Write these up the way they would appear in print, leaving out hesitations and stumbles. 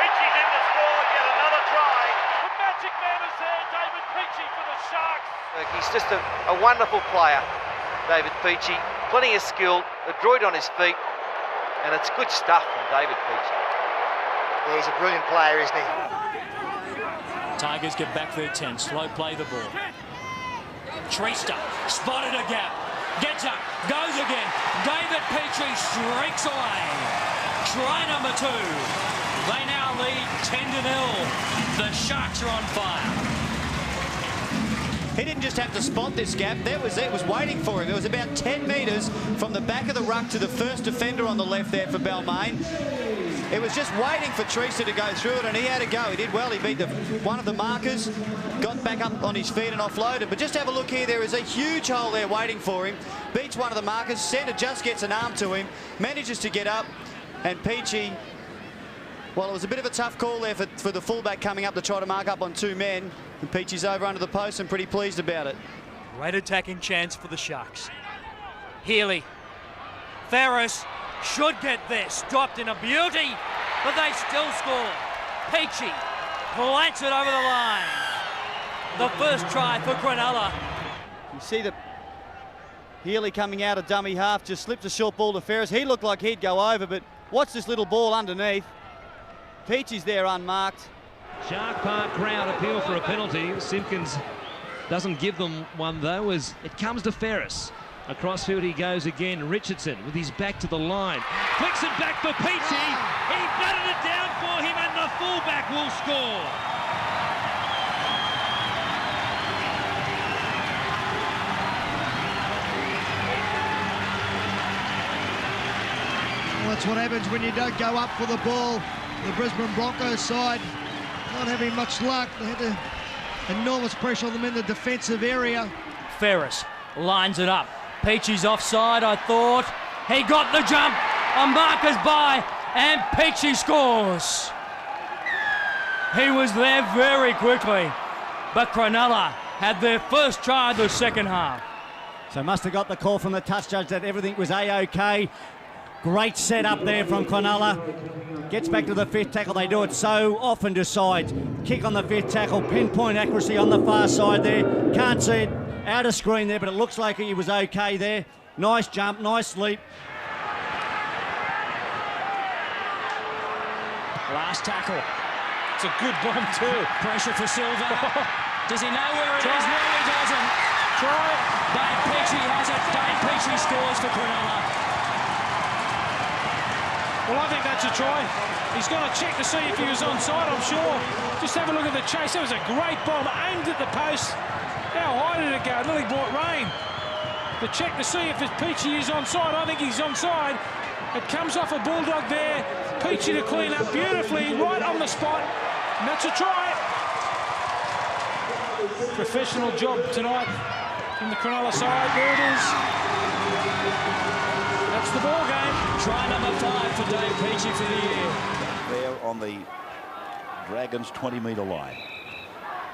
Peachey's in to score yet another try. The magic man is there, David Peachey for the Sharks. He's just a wonderful player, David Peachey. Plenty of skill, adroit on his feet, and it's good stuff from David Peachey. Yeah, he's a brilliant player, isn't he? Tigers get back their 10, slow play the ball. Treaster, spotted a gap, gets up, goes again. David Peachey streaks away. Try number 2. They now lead 10-0. The Sharks are on fire. He didn't just have to spot this gap, it was waiting for him. It was about 10 metres from the back of the ruck to the first defender on the left there for Balmain. It was just waiting for Treaster to go through it, and he had to go. He did well. He beat one of the markers, got back up on his feet and offloaded. But just have a look here. There is a huge hole there waiting for him. Beats one of the markers. Centre just gets an arm to him, manages to get up, and Peachey, well, it was a bit of a tough call there for the fullback coming up to try to mark up on 2 men. And Peachey's over under the post and pretty pleased about it. Great attacking chance for the Sharks. Healy. Ferris should get there. Stopped in a beauty, but they still score. Peachey plants it over the line. The first try for Cronulla. You see the Healy coming out of dummy half, just slipped a short ball to Ferris. He looked like he'd go over, but watch this little ball underneath. Peachey's there unmarked. Shark Park crowd appeal for a penalty. Simpkins doesn't give them one though, as it comes to Ferris. Across field he goes again. Richardson with his back to the line. Flicks it back for Peachey. He batted it down for him and the fullback will score. Well, that's what happens when you don't go up for the ball. The Brisbane Broncos side not having much luck. They had enormous pressure on them in the defensive area. Ferris lines it up. Peachey's offside, I thought. He got the jump. A marker's by, and Peachey scores. He was there very quickly, but Cronulla had their first try of the second half. So must have got the call from the touch judge that everything was A-OK. Great set up there from Cronulla. Gets back to the 5th tackle. They do it so often to sides. Kick on the 5th tackle. Pinpoint accuracy on the far side there. Can't see it out of screen there, but it looks like he was okay there. Nice jump, nice leap. Last tackle. It's a good bomb too. Pressure for Silva. Does he know where it is? No, he doesn't. Try it. Dave Peachey has it. Dave Peachey scores for Cronulla. Well, I think that's a try. He's going to check to see if he was onside, I'm sure. Just have a look at the chase. That was a great bomb aimed at the post. How high did it go? It nearly brought rain. The check to see if Peachey is onside. I think he's onside. It comes off a bulldog there. Peachey to clean up beautifully, right on the spot. And that's a try. Professional job tonight from the Cronulla side. There it is. That's the ball game. Try number 5 for Dave Peachey for the year. There on the Dragons' 20-metre line.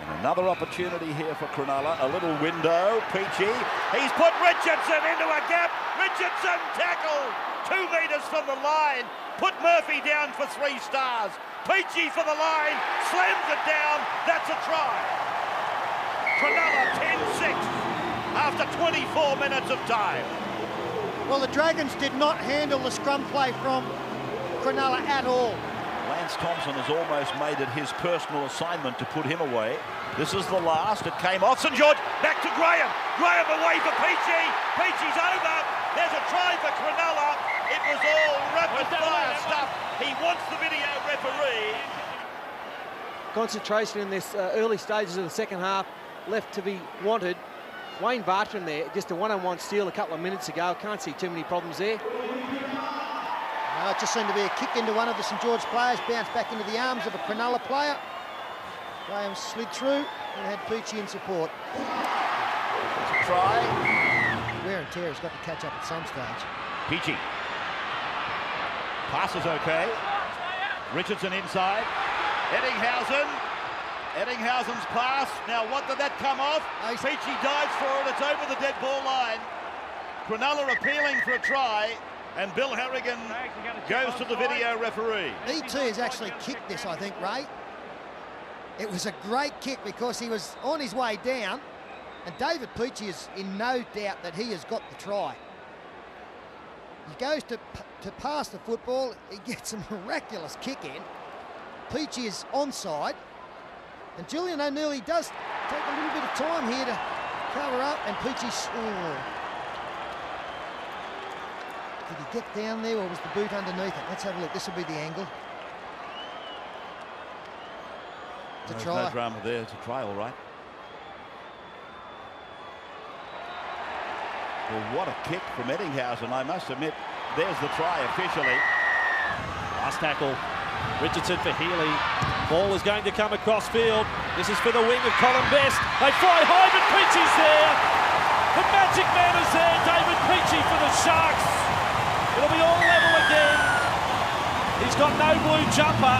And another opportunity here for Cronulla. A little window. Peachey. He's put Richardson into a gap. Richardson tackle. 2 metres from the line. Put Murphy down for 3 stars. Peachey for the line. Slams it down. That's a try. Cronulla 10-6 after 24 minutes of time. Well, the Dragons did not handle the scrum play from Cronulla at all. Lance Thompson has almost made it his personal assignment to put him away. This is the last. It came off. St George back to Graham. Graham away for Peachey. Peachey's over. There's a try for Cronulla. It was all rapid-fire stuff. He wants the video referee. Concentration in this early stages of the second half left to be wanted. Wayne Bartram there, just a one-on-one steal a couple of minutes ago. Can't see too many problems there. No, it just seemed to be a kick into one of the St George players, bounced back into the arms of a Cronulla player. Graham slid through and had Peachey in support. It's a try. Wear and tear has got to catch up at some stage. Peachey. Pass is okay. Richardson inside. Eddinghausen. Eddinghausen's pass. Now, what did that come off? Peachey dives for it. It's over the dead ball line. Cronulla appealing for a try. And Bill Harrigan goes to the video referee. ET has actually kicked this, I think, Ray. It was a great kick because he was on his way down, and David Peachey is in no doubt that he has got the try. He goes to pass the football, he gets a miraculous kick in. Peachey is onside, and Julian O'Neill does take a little bit of time here to cover up, and Peachey's... Did he get down there, or was the boot underneath it? Let's have a look. This will be the angle. There's no drama there. It's a try, all right. Well, what a kick from Eddinghausen, I must admit. There's the try officially. Last tackle. Richardson for Healy. Ball is going to come across field. This is for the wing of Colin Best. They fly high, but Peachey's there. The magic man is there. David Peachey for the Sharks. It'll be all level again. He's got no blue jumper,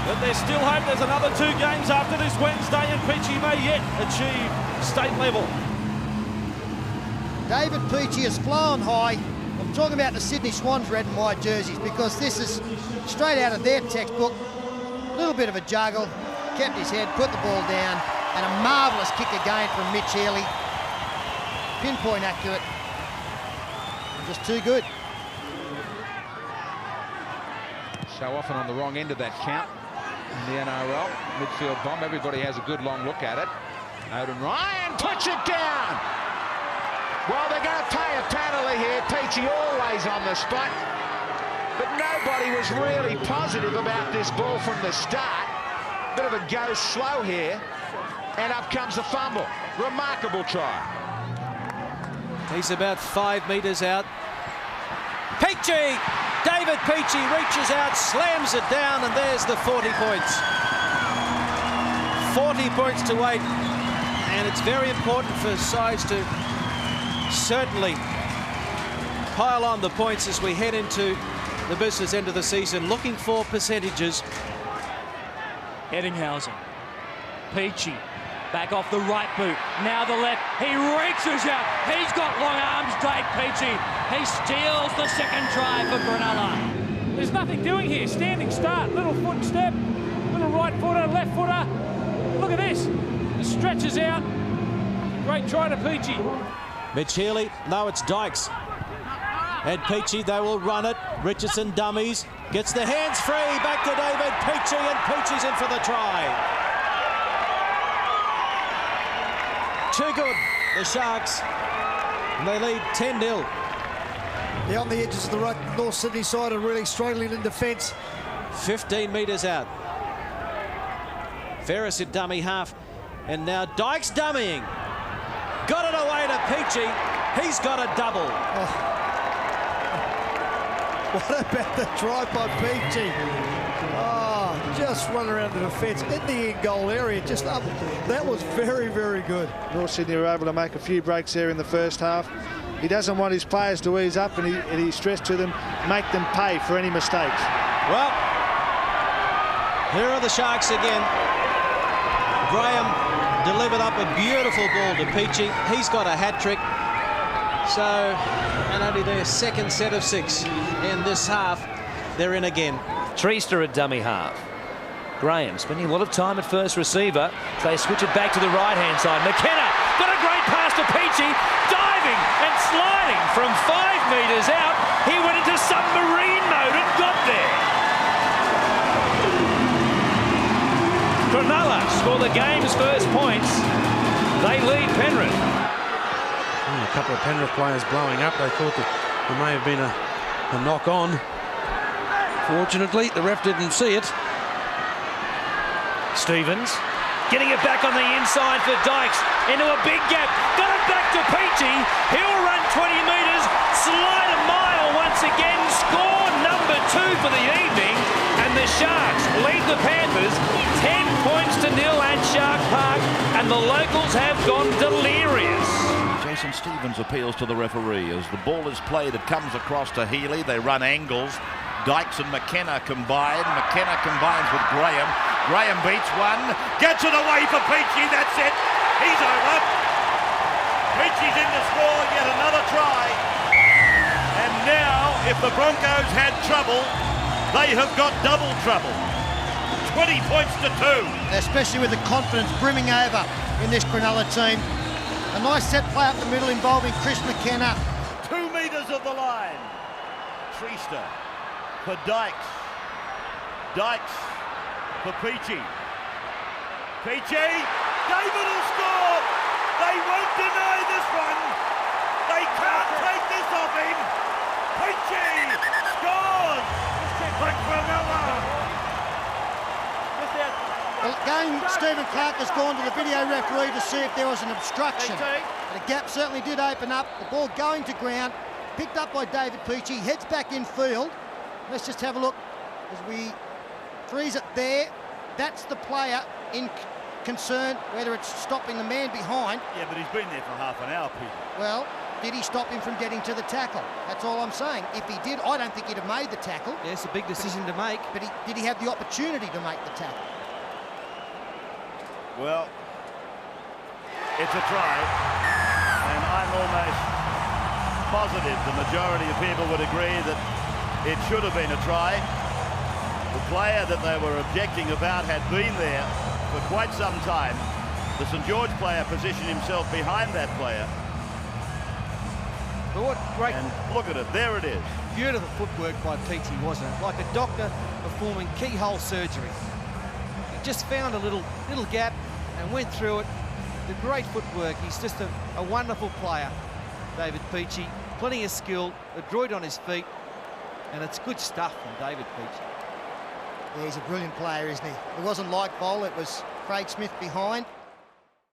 but there's still hope. There's another 2 games after this Wednesday, and Peachey may yet achieve state level. David Peachey has flown high. I'm talking about the Sydney Swans red and white jerseys, because this is straight out of their textbook. A little bit of a juggle, kept his head, put the ball down, and a marvellous kick again from Mitch Healy. Pinpoint accurate. Just too good. So often on the wrong end of that count in the NRL. Midfield bomb. Everybody has a good long look at it. Odin Ryan puts it down. Well, they're going to pay a penalty here. Peachey always on the spot. But nobody was really positive about this ball from the start. Bit of a go slow here. And up comes the fumble. Remarkable try. He's about 5 metres out. Peachey! David Peachey reaches out, slams it down, and there's the 40 points. 40 points to 8. And it's very important for sides to certainly pile on the points as we head into the business end of the season, looking for percentages. Eddinghausen. Peachey. Back off the right boot. Now the left. He reaches out. He's got long arms, Dave Peachey. He steals the second try for Cronulla. There's nothing doing here. Standing start. Little foot step. Little right footer, left footer. Look at this. It stretches out. Great try to Peachey. Mitch Healy. No, it's Dykes. And Peachey, they will run it. Richardson dummies. Gets the hands free. Back to David Peachey, and Peachey's in for the try. Too good, the Sharks. And they lead 10-0. Yeah, on the edges of the right North Sydney side are really struggling in defence. 15 metres out. Ferris at dummy half. And now Dykes dummying. Got it away to Peachey. He's got a double. Oh. What about the try by Peachey? Oh, just run around the defence in the in-goal area. Just up. That was very, very good. North Sydney were able to make a few breaks there in the first half. He doesn't want his players to ease up, and he stressed to them, make them pay for any mistakes. Well, here are the Sharks again. Graham delivered up a beautiful ball to Peachey. He's got a hat-trick. So, and only their second set of 6 in this half. They're in again. Treaster at dummy half. Graham spending a lot of time at first receiver. They switch it back to the right-hand side. McKenna got a great pass to Peachey. Diving and sliding from 5 metres out. He went into submarine mode and got there. Cronulla score the game's first points. They lead Penrith. A couple of Penrith players blowing up. They thought that there may have been a knock on. Fortunately, the ref didn't see it. Stevens getting it back on the inside for Dykes into a big gap. Got it back to Peachey. He'll run 20 metres, slide a mile once again. Score number 2 for the evening, and the Sharks lead the Panthers 10 points to 0 at Shark Park, and the locals have gone delirious. Jason Stevens appeals to the referee as the ball is played. It comes across to Healy. They run angles. Dykes and McKenna combine. McKenna combines with Graham. Graham beats one. Gets it away for Peachey. That's it. He's over. Peachey's in to score yet another try. And now, if the Broncos had trouble, they have got double trouble. 20 points to 2. Especially with the confidence brimming over in this Cronulla team. A nice set play up the middle involving Chris McKenna. 2 metres of the line. Treaster for Dykes. Dykes for Peachey. Peachey, David will score. They won't deny this one. They can't take this off him. Peachey scores for Cronulla. Well, again, Stephen Clark has gone to the video referee to see if there was an obstruction. The gap certainly did open up. The ball going to ground, picked up by David Peachey, heads back in field. Let's just have a look as we freeze it there. That's the player in concern, whether it's stopping the man behind. Yeah, but he's been there for half an hour, Peter. Well, did he stop him from getting to the tackle? That's all I'm saying. If he did, I don't think he'd have made the tackle. Yeah, it's a big decision to make. But did he have the opportunity to make the tackle? Well, it's a try, and I'm almost positive the majority of people would agree that it should have been a try. The player that they were objecting about had been there for quite some time. The St George player positioned himself behind that player. But what great... And look at it, there it is. Beautiful footwork by Peachey, wasn't it? Like a doctor performing keyhole surgery. He just found a little gap and went through it. The great footwork. He's just a wonderful player, David Peachey. Plenty of skill, adroit on his feet, and it's good stuff from David Peachey. Yeah, he's a brilliant player, isn't he? It wasn't like Bowl, it was Craig Smith behind.